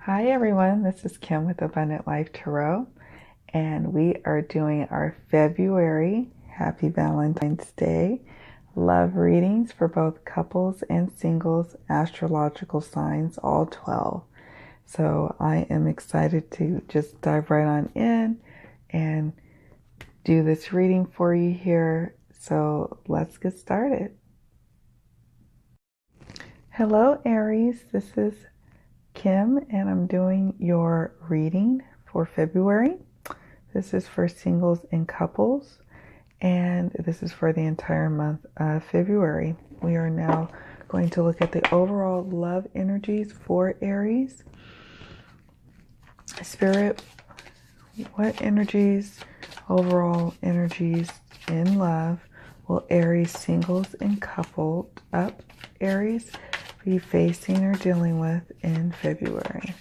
Hi everyone, this is Kim with Abundant Life Tarot, and we are doing our February Happy Valentine's Day love readings for both couples and singles, astrological signs, all 12. So I am excited to just dive right on in and do this reading for you here. So let's get started. Hello Aries, this is Kim, and I'm doing your reading for February. This is for singles and couples, and this is for the entire month of February. We are now going to look at the overall love energies for Aries. Spirit, what overall energies in love will Aries singles and coupled up Aries be facing or dealing with in February?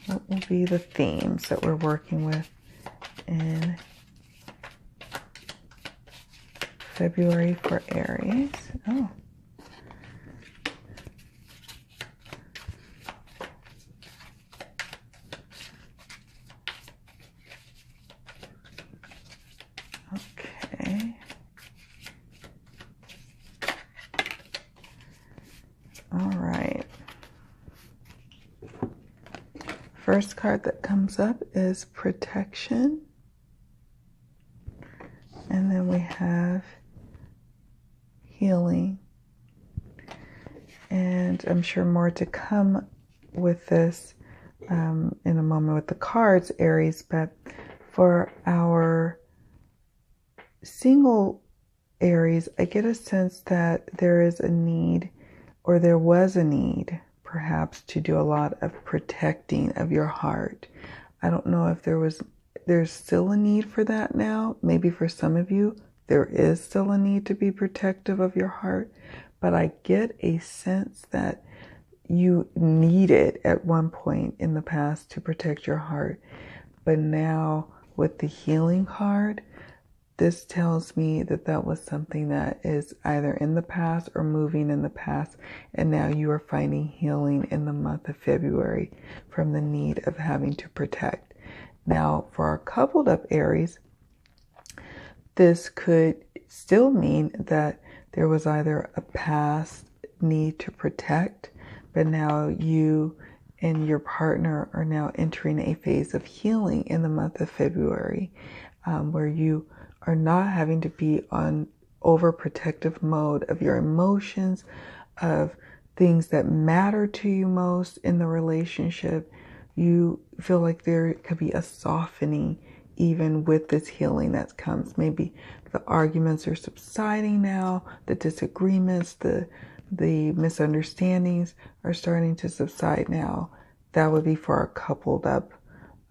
What will be the themes that we're working with in February for Aries? Oh. Okay. All right. First card that comes up is protection. And then we have healing. And I'm sure more to come with this in a moment with the cards, Aries. But for our single Aries, I get a sense that there is a need, or there was a need, perhaps, to do a lot of protecting of your heart. I don't know if there's still a need for that now. Maybe for some of you, there is still a need to be protective of your heart, but I get a sense that you needed at one point in the past to protect your heart. But now with the healing card, this tells me that that was something that is either in the past or moving in the past, and now you are finding healing in the month of February from the need of having to protect. Now, for our coupled up Aries, this could still mean that there was either a past need to protect, but now you and your partner are now entering a phase of healing in the month of February, where you are not having to be on overprotective mode of your emotions, of things that matter to you most in the relationship. You feel like there could be a softening even with this healing that comes. Maybe the arguments are subsiding now, the disagreements, the misunderstandings are starting to subside now. That would be for our coupled up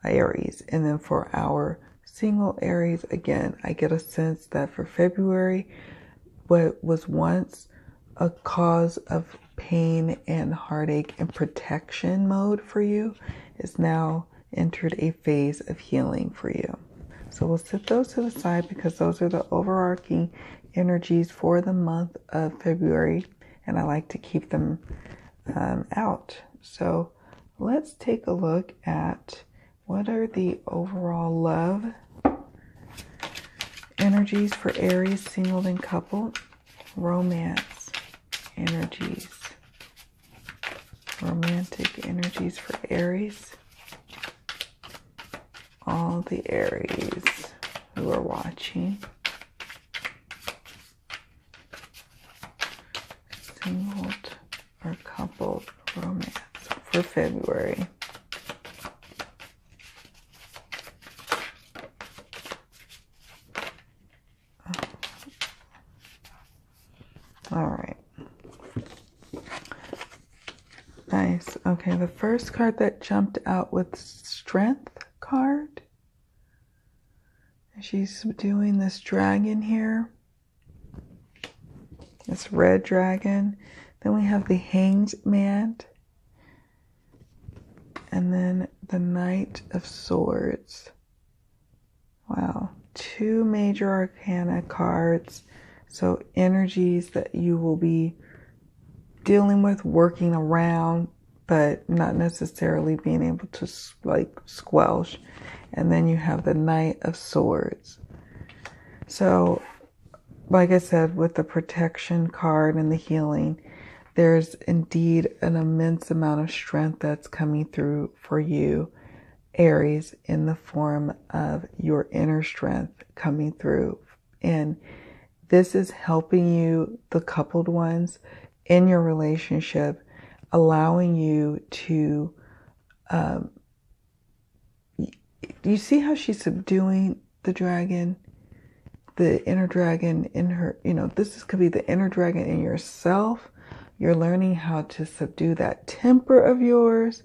Aries. And then for our single Aries, again, I get a sense that for February, what was once a cause of pain and heartache and protection mode for you is now entered a phase of healing for you. So we'll set those to the side because those are the overarching energies for the month of February, and I like to keep them out. So let's take a look at what are the overall love energies for Aries, single and coupled. Romance energies. Romantic energies for Aries. All the Aries who are watching. Singled or coupled romance for February. All right. Nice. Okay, the first card that jumped out with Strength card. She's doing this dragon here. This red dragon. Then we have the Hanged Man. And then the Knight of Swords. Wow. Two major arcana cards. So energies that you will be dealing with, working around, but not necessarily being able to like squelch. And then you have the Knight of Swords. So, like I said, with the protection card and the healing, there's indeed an immense amount of strength that's coming through for you, Aries, in the form of your inner strength coming through. And this is helping you, the coupled ones, in your relationship, allowing you to, you see how she's subduing the dragon? The inner dragon in her, could be the inner dragon in yourself. You're learning how to subdue that temper of yours,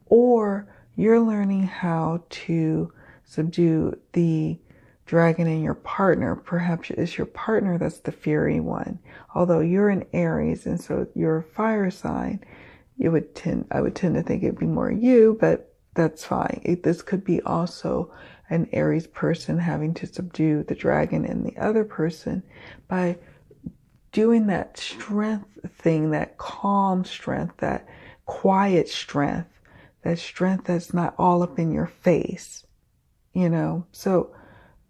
or you're learning how to subdue the dragon in your partner. Perhaps it's your partner that's the fiery one. Although you're an Aries, and so you're a fire sign, I would tend to think it'd be more you, but that's fine. This could be also an Aries person having to subdue the dragon in the other person by doing that strength thing, that calm strength, that quiet strength, that strength that's not all up in your face, So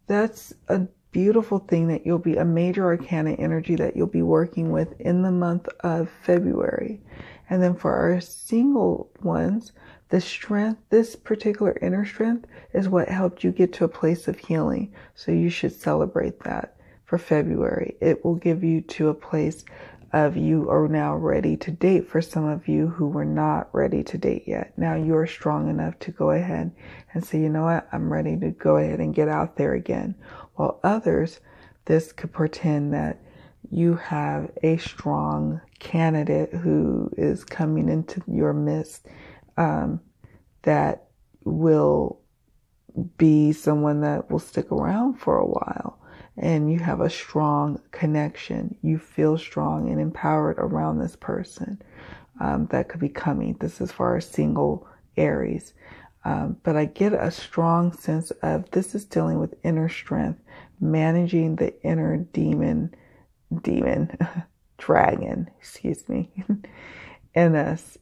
that's a beautiful thing that you'll be, a major arcana energy that you'll be working with in the month of February. And then for our single ones, the strength, this particular inner strength, is what helped you get to a place of healing. So you should celebrate that for February. It will give you to a place of you are now ready to date. For some of you who were not ready to date yet, now you're strong enough to go ahead and say, you know what, I'm ready to go ahead and get out there again. While others, this could portend that you have a strong candidate who is coming into your midst, that will be someone that will stick around for a while, and you have a strong connection. You feel strong and empowered around this person that could be coming. This is for our single Aries. But I get a strong sense of this is dealing with inner strength, managing the inner dragon, in us,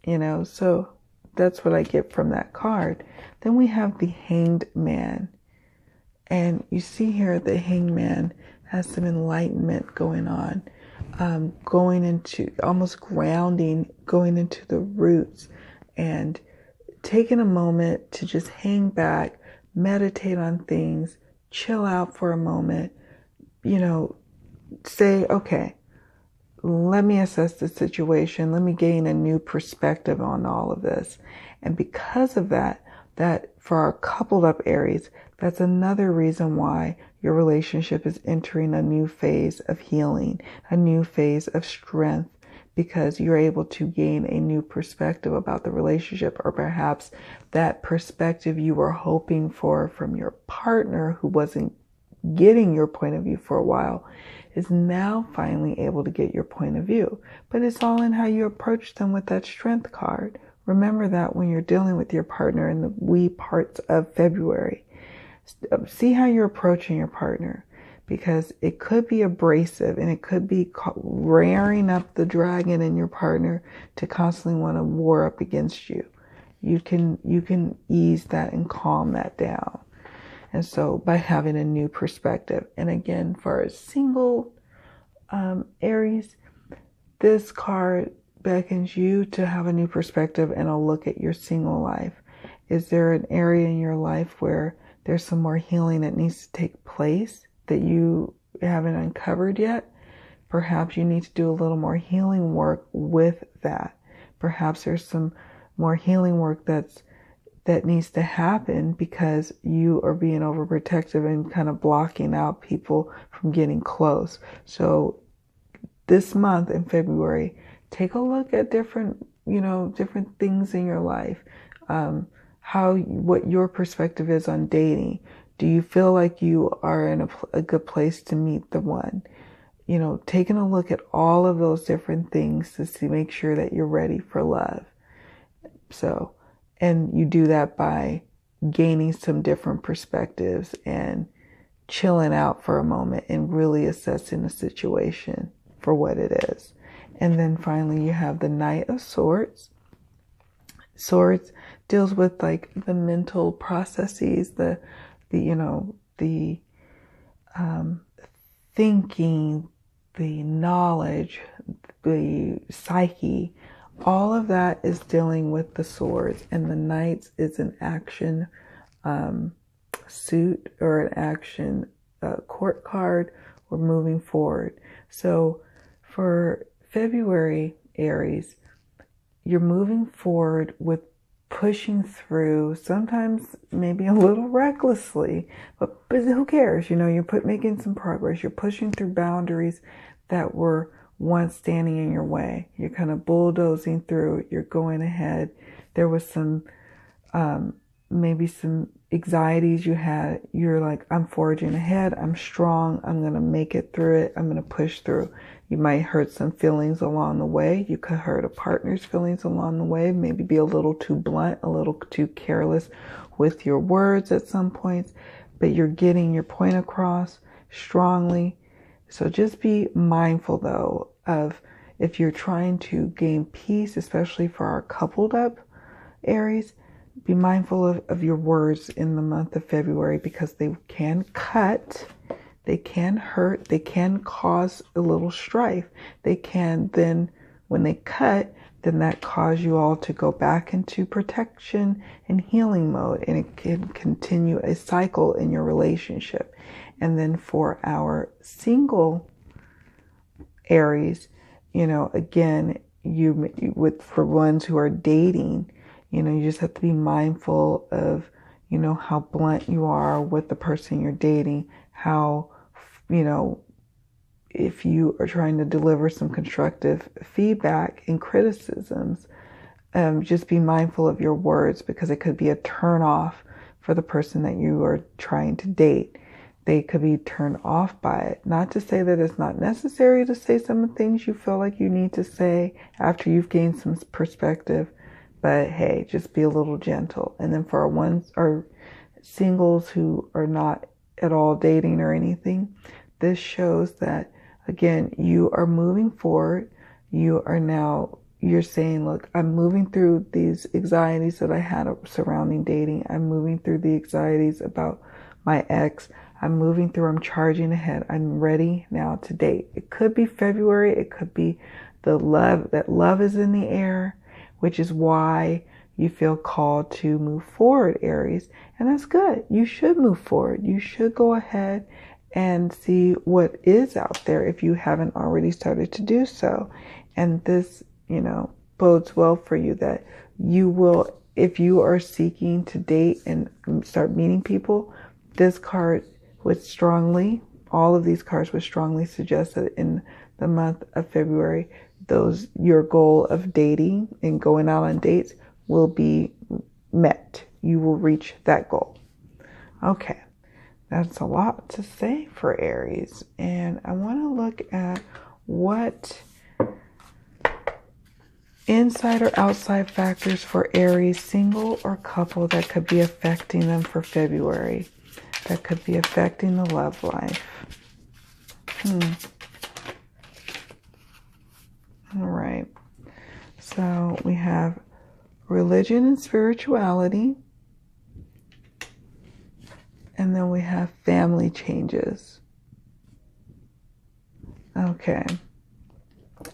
so that's what I get from that card. Then we have the Hanged Man. And you see here the Hanged Man has some enlightenment going on, going into almost grounding, going into the roots, and taking a moment to just hang back, meditate on things, chill out for a moment, say, okay, let me assess the situation. Let me gain a new perspective on all of this. And because of that for our coupled up Aries, that's another reason why your relationship is entering a new phase of healing, a new phase of strength, because you're able to gain a new perspective about the relationship, or perhaps that perspective you were hoping for from your partner who wasn't getting your point of view for a while is now finally able to get your point of view. But it's all in how you approach them with that strength card. Remember that when you're dealing with your partner in the wee parts of February. See how you're approaching your partner, because it could be abrasive and it could be rearing up the dragon in your partner to constantly want to war up against you. You can ease that and calm that down. And so by having a new perspective. And again, for a single Aries, this card beckons you to have a new perspective and a look at your single life. Is there an area in your life where there's some more healing that needs to take place that you haven't uncovered yet? Perhaps you need to do a little more healing work with that. Perhaps there's some more healing work that needs to happen because you are being overprotective and kind of blocking out people from getting close. So this month in February, take a look at different things in your life. What your perspective is on dating. Do you feel like you are in a good place to meet the one? Taking a look at all of those different things to make sure that you're ready for love. So, and you do that by gaining some different perspectives and chilling out for a moment and really assessing the situation for what it is. And then finally, you have the Knight of Swords. Swords deals with like the mental processes, the thinking, the knowledge, the psyche. All of that is dealing with the swords, and the knights is an action suit or an action court card. We're moving forward. So for February, Aries, you're moving forward with pushing through, sometimes maybe a little recklessly, but who cares? You're making some progress. You're pushing through boundaries that were once standing in your way. You're kind of bulldozing through. You're going ahead. There was some, maybe some anxieties you had. You're like, I'm forging ahead. I'm strong. I'm going to make it through it. I'm going to push through. You might hurt some feelings along the way. You could hurt a partner's feelings along the way. Maybe be a little too blunt, a little too careless with your words at some points. But you're getting your point across strongly. So just be mindful, though, of if you're trying to gain peace, especially for our coupled up Aries, be mindful of your words in the month of February, because they can cut. They can hurt, they can cause a little strife. They can then, when they cut, then that cause you all to go back into protection and healing mode, and it can continue a cycle in your relationship. And then for our single Aries, again, for ones who are dating, you just have to be mindful of, how blunt you are with the person you're dating, how, if you are trying to deliver some constructive feedback and criticisms, just be mindful of your words, because it could be a turn off for the person that you are trying to date. They could be turned off by it. Not to say that it's not necessary to say some of the things you feel like you need to say after you've gained some perspective, but hey, just be a little gentle. And then for our singles who are not at all dating or anything, this shows that, again, you are moving forward. You're saying, look, I'm moving through these anxieties that I had surrounding dating. I'm moving through the anxieties about my ex. I'm charging ahead. I'm ready now to date. It could be February. It could be that love is in the air, which is why you feel called to move forward, Aries. And that's good. You should move forward. You should go ahead and see what is out there if you haven't already started to do so. And this, bodes well for you, that you will, if you are seeking to date and start meeting people, this card all of these cards would strongly suggest that in the month of February, your goal of dating and going out on dates will be met. You will reach that goal. Okay, that's a lot to say for Aries. And I want to look at what inside or outside factors for Aries, single or couple, that could be affecting them for February, that could be affecting the love life. All right. So we have religion and spirituality. And then we have family changes. Okay.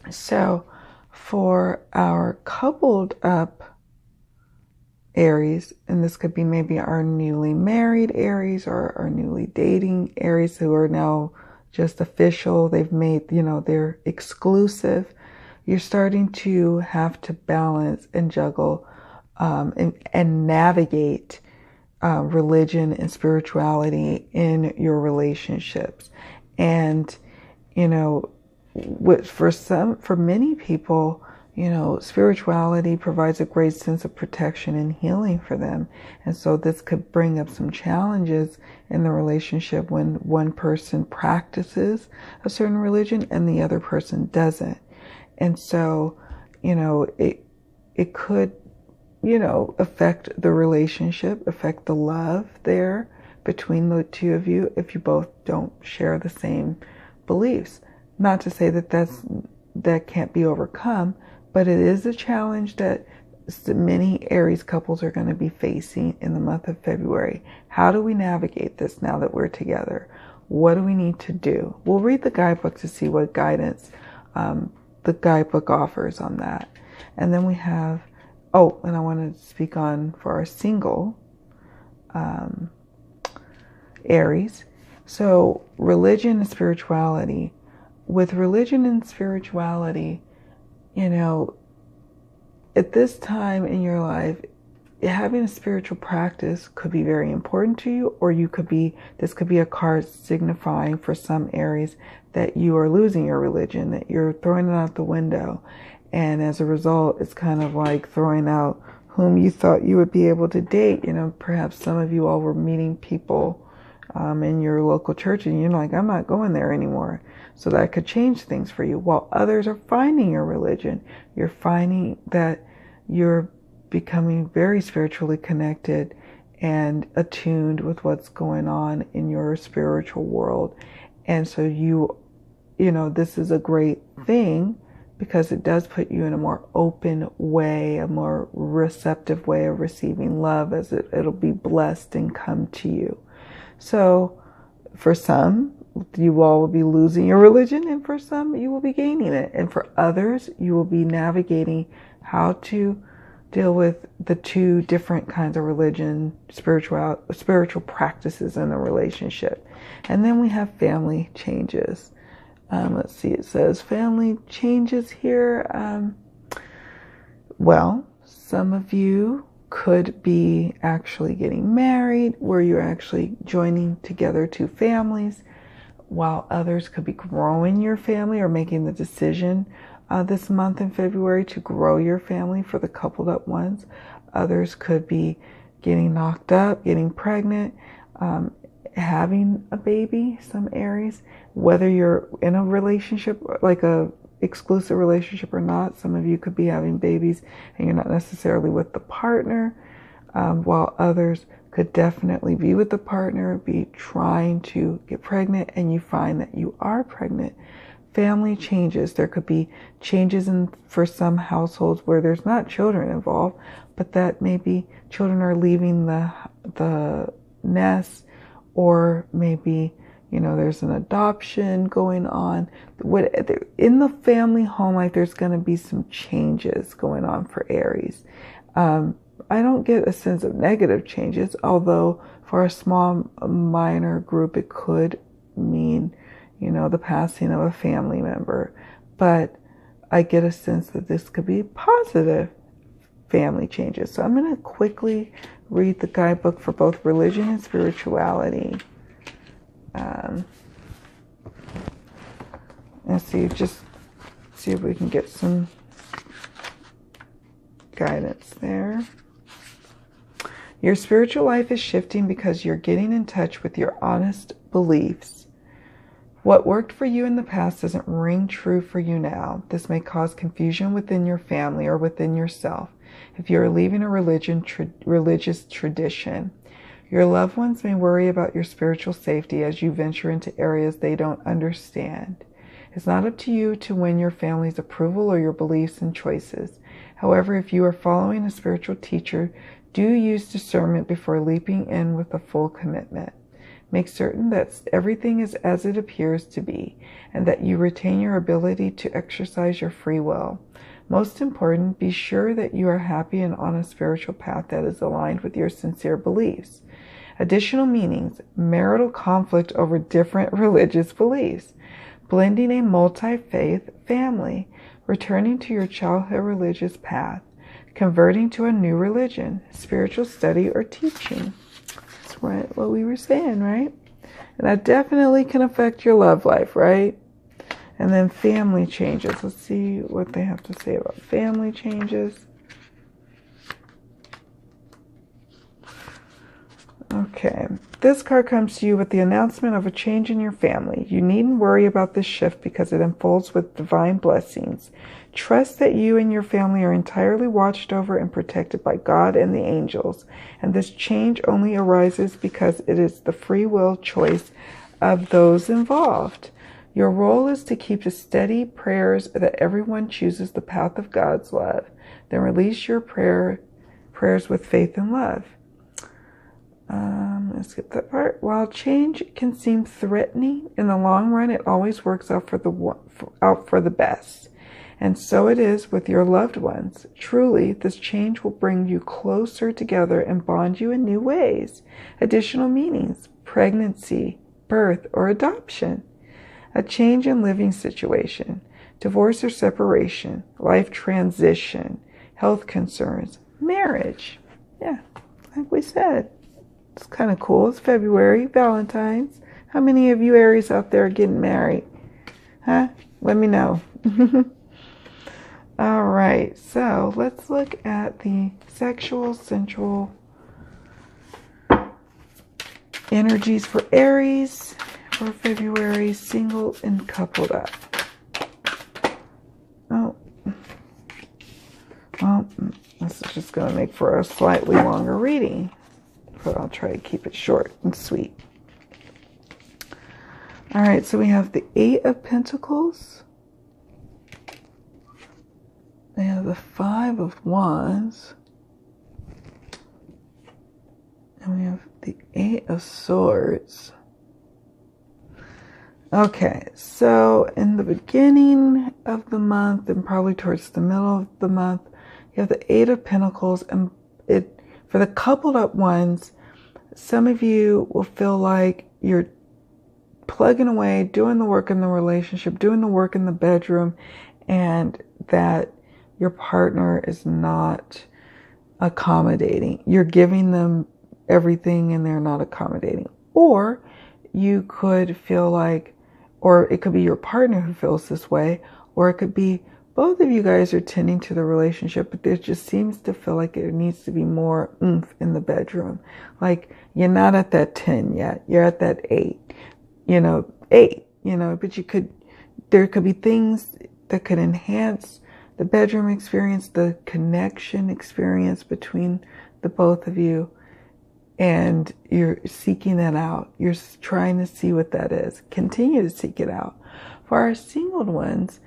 So for our coupled up Aries, and this could be maybe our newly married Aries or our newly dating Aries who are now just official. They've made, they're exclusive. You're starting to have to balance and juggle and navigate religion and spirituality in your relationships. And, for many people, spirituality provides a great sense of protection and healing for them. And so this could bring up some challenges in the relationship when one person practices a certain religion and the other person doesn't. And so, it could, affect the relationship, affect the love there between the two of you if you both don't share the same beliefs. Not to say that that can't be overcome, but it is a challenge that many Aries couples are going to be facing in the month of February. How do we navigate this now that we're together? What do we need to do? We'll read the guidebook to see what guidance the guidebook offers on that. And then we have, oh, and I want to speak on for our single Aries. So religion and spirituality. With religion and spirituality, you know, at this time in your life, having a spiritual practice could be very important to you, or this could be a card signifying for some Aries that you are losing your religion, that you're throwing it out the window. And as a result, it's kind of like throwing out whom you thought you would be able to date. You know, perhaps some of you all were meeting people in your local church and you're like, I'm not going there anymore. So that could change things for you. While others are finding your religion, you're finding that you're becoming very spiritually connected and attuned with what's going on in your spiritual world. And so you know, this is a great thing because it does put you in a more open way, a more receptive way of receiving love, as it'll be blessed and come to you. So for some, you all will be losing your religion, and for some, you will be gaining it. And for others, you will be navigating how to deal with the two different kinds of religion, spiritual practices in a relationship. And then we have family changes. Let's see, it says family changes here. Well, some of you could be actually getting married, where you're actually joining together two families, while others could be growing your family or making the decision this month in February to grow your family for the coupled up ones. Others could be getting knocked up, getting pregnant, having a baby, some Aries, whether you're in a relationship, like a exclusive relationship or not. Some of you could be having babies and you're not necessarily with the partner, while others could definitely be with the partner, be trying to get pregnant, and you find that you are pregnant. Family changes. There could be changes for some households where there's not children involved, but that maybe children are leaving the nest, or maybe, you know, there's an adoption going on. In the family home life, there's going to be some changes going on for Aries. I don't get a sense of negative changes, although for a small, minor group, it could mean, you know, the passing of a family member. But I get a sense that this could be positive family changes. So I'm going to quickly read the guidebook for both religion and spirituality. And see if we can get some guidance there. Your spiritual life is shifting because you're getting in touch with your honest beliefs. What worked for you in the past doesn't ring true for you now. This may cause confusion within your family or within yourself if you are leaving a religious tradition. Your loved ones may worry about your spiritual safety as you venture into areas they don't understand. It's not up to you to win your family's approval or your beliefs and choices. However, if you are following a spiritual teacher, do use discernment before leaping in with a full commitment. Make certain that everything is as it appears to be, and that you retain your ability to exercise your free will. Most important, be sure that you are happy and on a spiritual path that is aligned with your sincere beliefs. Additional meanings: marital conflict over different religious beliefs, blending a multi-faith family, returning to your childhood religious path, converting to a new religion, spiritual study or teaching. That's right, what we were saying, right? And that definitely can affect your love life, right? And then family changes. Let's see what they have to say about family changes. Okay, this card comes to you with the announcement of a change in your family. You needn't worry about this shift because it unfolds with divine blessings. Trust that you and your family are entirely watched over and protected by God and the angels, and this change only arises because it is the free will choice of those involved. Your role is to keep the steady prayers that everyone chooses the path of God's love. Then release your prayers with faith and love. Let's skip that part. While change can seem threatening, in the long run, it always works out for the best. And so it is with your loved ones. Truly, this change will bring you closer together and bond you in new ways. Additional meanings, pregnancy, birth, or adoption. A change in living situation, divorce or separation, life transition, health concerns, marriage. Yeah, like we said. It's kind of cool. It's February, Valentine's. How many of you Aries out there are getting married? Huh? Let me know. All right, so let's look at the sexual, sensual energies for Aries for February, single and coupled up. Oh, well, this is just going to make for a slightly longer reading, but I'll try to keep it short and sweet. All right, so we have the Eight of Pentacles. We have the Five of Wands. And we have the Eight of Swords. Okay, so in the beginning of the month and probably towards the middle of the month, you have the Eight of Pentacles, and for the coupled up ones, some of you will feel like you're plugging away, doing the work in the relationship, doing the work in the bedroom, and that your partner is not accommodating. You're giving them everything and they're not accommodating. Or you could feel like, or it could be your partner who feels this way, or it could be both of you guys are tending to the relationship, but there just seems to feel like there needs to be more oomph in the bedroom. Like you're not at that 10 yet. You're at that 8, 8, but there could be things that could enhance the bedroom experience, the connection experience between the both of you. And you're seeking that out. You're trying to see what that is. Continue to seek it out. For our singled ones,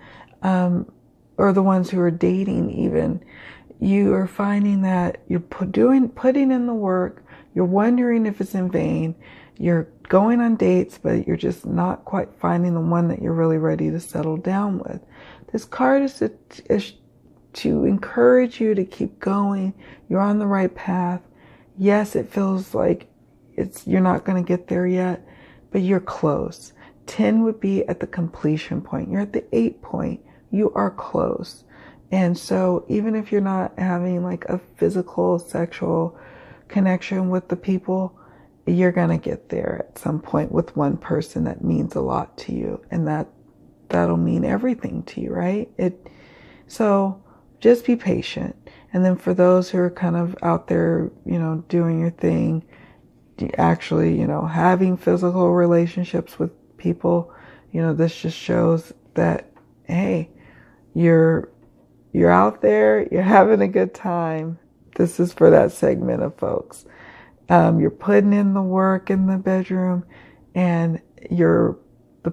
or the ones who are dating even, you are finding that you're putting in the work. You're wondering if it's in vain. You're going on dates, but you're just not quite finding the one that you're really ready to settle down with. This card is to encourage you to keep going. You're on the right path. Yes, it feels like you're not going to get there yet, but you're close. 10 would be at the completion point. You're at the 8 point. You are close. And so even if you're not having like a physical, sexual connection with the people, you're going to get there at some point with one person that means a lot to you. And that'll mean everything to you, right? So just be patient. And then for those who are kind of out there, doing your thing, actually, having physical relationships with people, this just shows that, hey, you're out there, you're having a good time. This is for that segment of folks. You're putting in the work in the bedroom, and the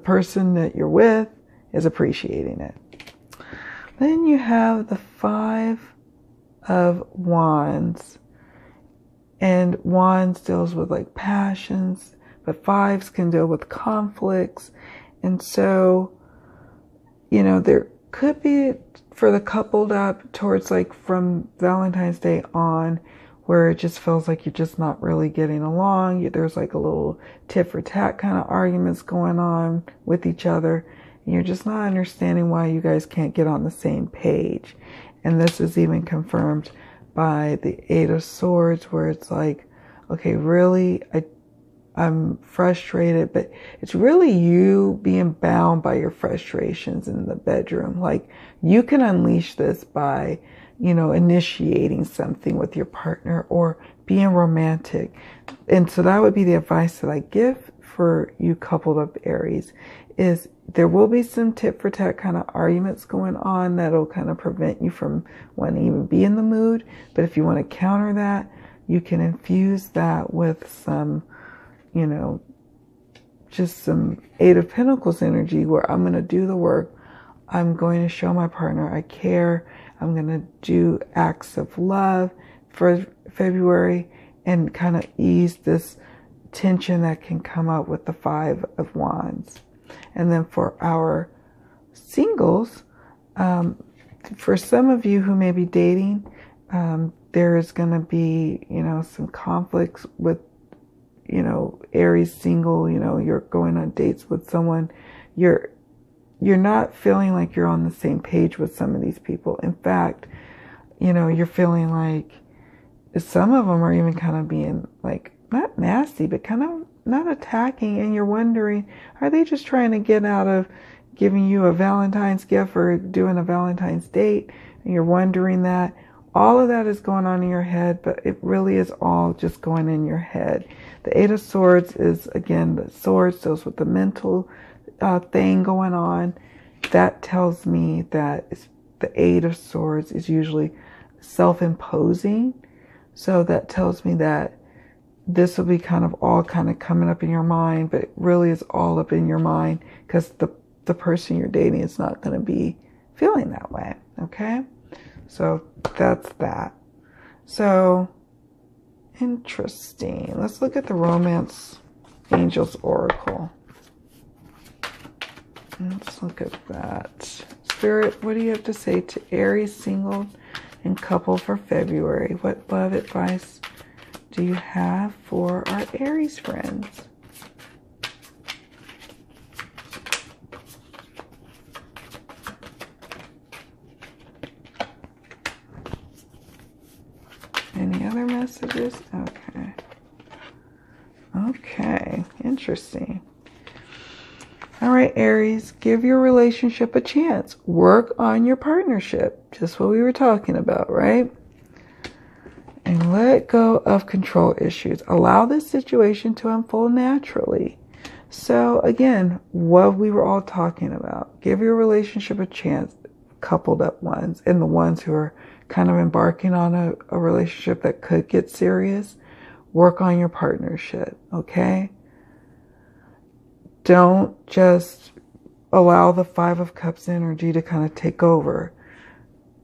person that you're with is appreciating it. Then you have the Five of Wands, and Wands deals with like passions, but fives can deal with conflicts. And so, there could be for the coupled up towards like from Valentine's Day on, where it just feels like you're just not really getting along. There's like a little tit for tat kind of arguments going on with each other. And you're just not understanding why you guys can't get on the same page. And this is even confirmed by the Eight of Swords, where it's like, okay, really, I'm frustrated, but it's really you being bound by your frustrations in the bedroom. Like you can unleash this by, initiating something with your partner or being romantic. And so that would be the advice that I give for you coupled up Aries, is there will be some tit for tat kind of arguments going on that'll kind of prevent you from wanting to even be in the mood. But if you want to counter that, you can infuse that with some, just some Eight of Pentacles energy where I'm going to do the work. I'm going to show my partner I care. I'm going to do acts of love for February and kind of ease this tension that can come up with the Five of Wands. And then for our singles, for some of you who may be dating, there is going to be, some conflicts with, Aries single, you're going on dates with someone. You're not feeling like you're on the same page with some of these people. In fact, you're feeling like some of them are even kind of being like, not nasty, but kind of not attacking. And you're wondering, are they just trying to get out of giving you a Valentine's gift or doing a Valentine's date? And you're wondering that. All of that is going on in your head, but it really is all just going in your head. The Eight of Swords is, again, the swords deals with the mental thing going on. That tells me that the Eight of Swords is usually self-imposing. So that tells me that this will be all coming up in your mind, but it really is all up in your mind because the person you're dating is not going to be feeling that way. Okay? So that's that. So interesting. Let's look at the Romance Angels Oracle. Let's look at that. Spirit, what do you have to say to Aries single and couple for February? What love advice do you have for our Aries friends? Any other messages? Okay. Okay. Interesting. All right, Aries, give your relationship a chance. Work on your partnership. Just what we were talking about, right? And let go of control issues. Allow this situation to unfold naturally. So again, what we were all talking about. Give your relationship a chance, coupled up ones, and the ones who are kind of embarking on a relationship that could get serious. Work on your partnership, okay? Don't just allow the Five of Cups energy to kind of take over.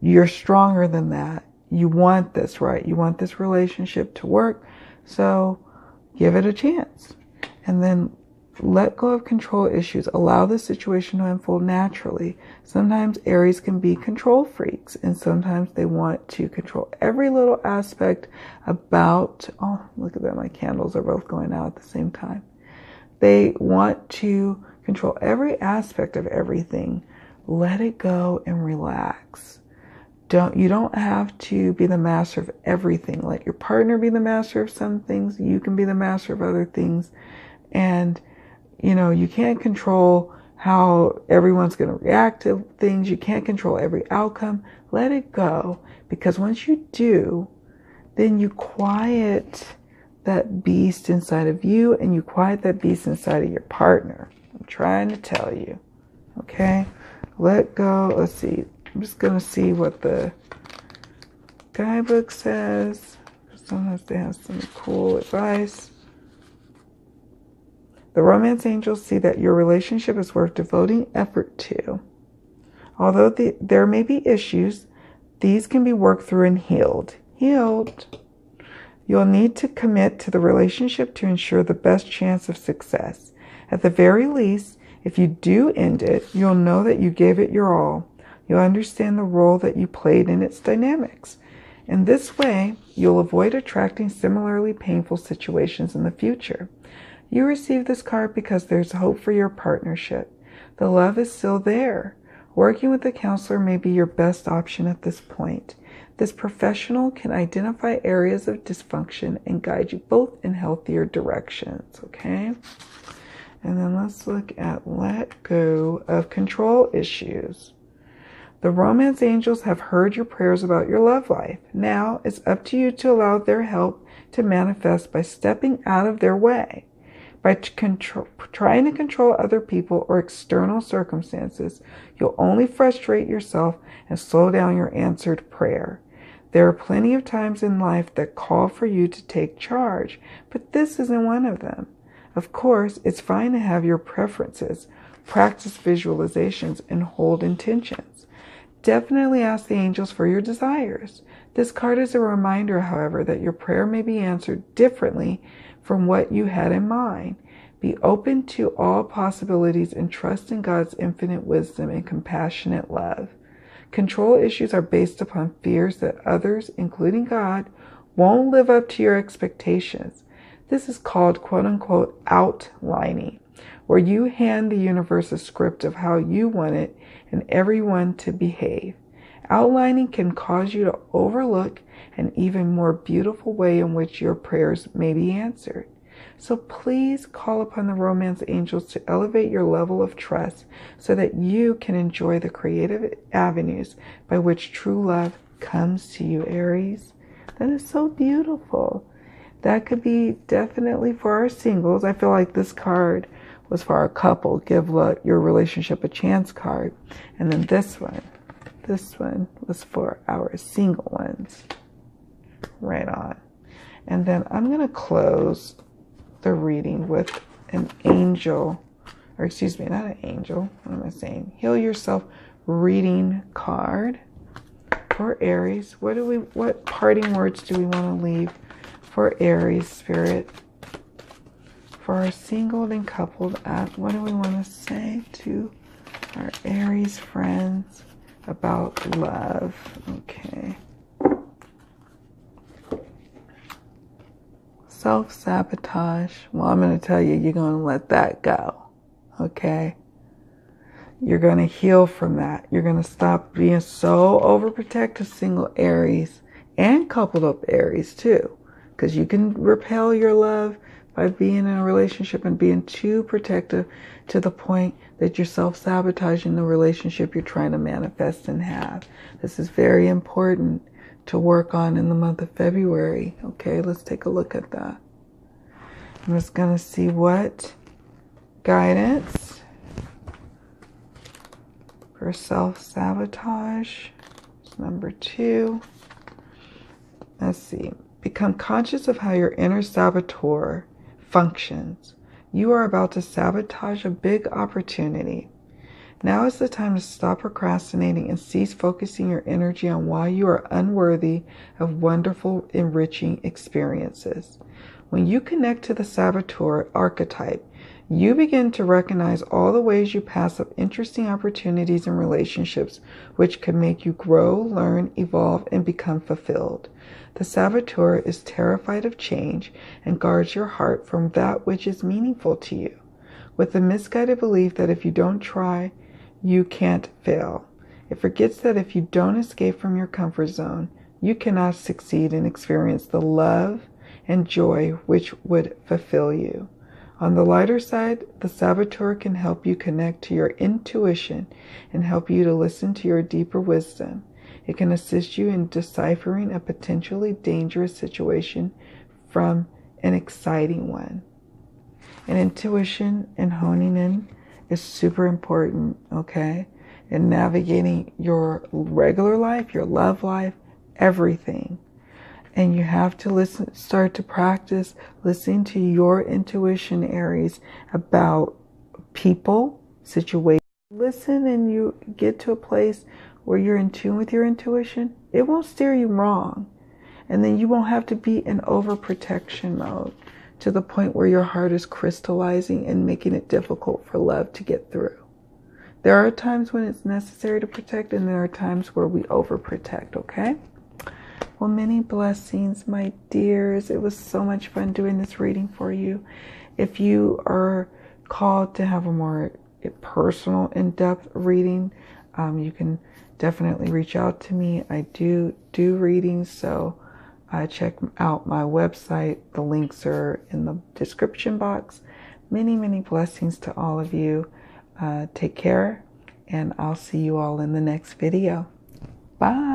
You're stronger than that. You want this, right? You want this relationship to work. So give it a chance. And then let go of control issues. Allow the situation to unfold naturally. Sometimes Aries can be control freaks, and sometimes they want to control every little aspect about, oh, look at that. My candles are both going out at the same time. They want to control every aspect of everything. Let it go and relax. You don't have to be the master of everything. Let your partner be the master of some things. You can be the master of other things. And, you can't control how everyone's going to react to things. You can't control every outcome. Let it go. Because once you do, then you quiet that beast inside of you and you quiet that beast inside of your partner. I'm trying to tell you. Okay? Let go. Let's see. I'm just going to see what the guidebook says. Sometimes they have some cool advice. The romance angels see that your relationship is worth devoting effort to. Although there may be issues, these can be worked through and healed. You'll need to commit to the relationship to ensure the best chance of success. At the very least, if you do end it, you'll know that you gave it your all. You'll understand the role that you played in its dynamics. In this way, you'll avoid attracting similarly painful situations in the future. You receive this card because there's hope for your partnership. The love is still there. Working with a counselor may be your best option at this point. This professional can identify areas of dysfunction and guide you both in healthier directions, okay? And then let's look at let go of control issues. The romance angels have heard your prayers about your love life. Now it's up to you to allow their help to manifest by stepping out of their way. By trying to control other people or external circumstances, you'll only frustrate yourself and slow down your answered prayer. There are plenty of times in life that call for you to take charge, but this isn't one of them. Of course, it's fine to have your preferences, practice visualizations, and hold intentions. Definitely ask the angels for your desires. This card is a reminder, however, that your prayer may be answered differently from what you had in mind. Be open to all possibilities and trust in God's infinite wisdom and compassionate love. Control issues are based upon fears that others, including God, won't live up to your expectations. This is called, quote-unquote, outlining, where you hand the universe a script of how you want it and everyone to behave. Outlining can cause you to overlook an even more beautiful way in which your prayers may be answered. So please call upon the romance angels to elevate your level of trust so that you can enjoy the creative avenues by which true love comes to you, Aries. That is so beautiful. That could be definitely for our singles. I feel like this card was for our couple. Give your relationship a chance card. And then this one was for our single ones. Right on. And then I'm going to close the reading with an angel, or excuse me, not an angel. What am I saying? Heal Yourself reading card for Aries. What parting words do we want to leave for Aries, Spirit? For our singled and coupled up, what do we want to say to our Aries friends about love? Okay. Self-sabotage. Well, I'm going to tell you, you're going to let that go. Okay? You're going to heal from that. You're going to stop being so overprotective, single Aries, and coupled up Aries too. Because you can repel your love by being in a relationship and being too protective to the point that you're self-sabotaging the relationship you're trying to manifest and have. This is very important to work on in the month of February. Okay, let's take a look at that. I'm just going to see what guidance for self-sabotage. Number 2. Let's see. Become conscious of how your inner saboteur functions. You are about to sabotage a big opportunity. Now is the time to stop procrastinating and cease focusing your energy on why you are unworthy of wonderful, enriching experiences. When you connect to the saboteur archetype, you begin to recognize all the ways you pass up interesting opportunities and relationships which can make you grow, learn, evolve, and become fulfilled. The saboteur is terrified of change and guards your heart from that which is meaningful to you, with the misguided belief that if you don't try, you can't fail. It forgets that if you don't escape from your comfort zone, you cannot succeed and experience the love and joy which would fulfill you. On the lighter side, the saboteur can help you connect to your intuition and help you to listen to your deeper wisdom. It can assist you in deciphering a potentially dangerous situation from an exciting one. And intuition and honing in is super important, okay? In navigating your regular life, your love life, everything. And you have to start to practice listening to your intuition, Aries, about people, situations. Listen and you get to a place where you're in tune with your intuition. It won't steer you wrong. And then you won't have to be in overprotection mode to the point where your heart is crystallizing and making it difficult for love to get through. There are times when it's necessary to protect, and there are times where we overprotect, okay? Well, many blessings, my dears. It was so much fun doing this reading for you. If you are called to have a more personal, in-depth reading, you can definitely reach out to me. I do readings, so check out my website. The links are in the description box. Many, many blessings to all of you. Take care, and I'll see you all in the next video. Bye.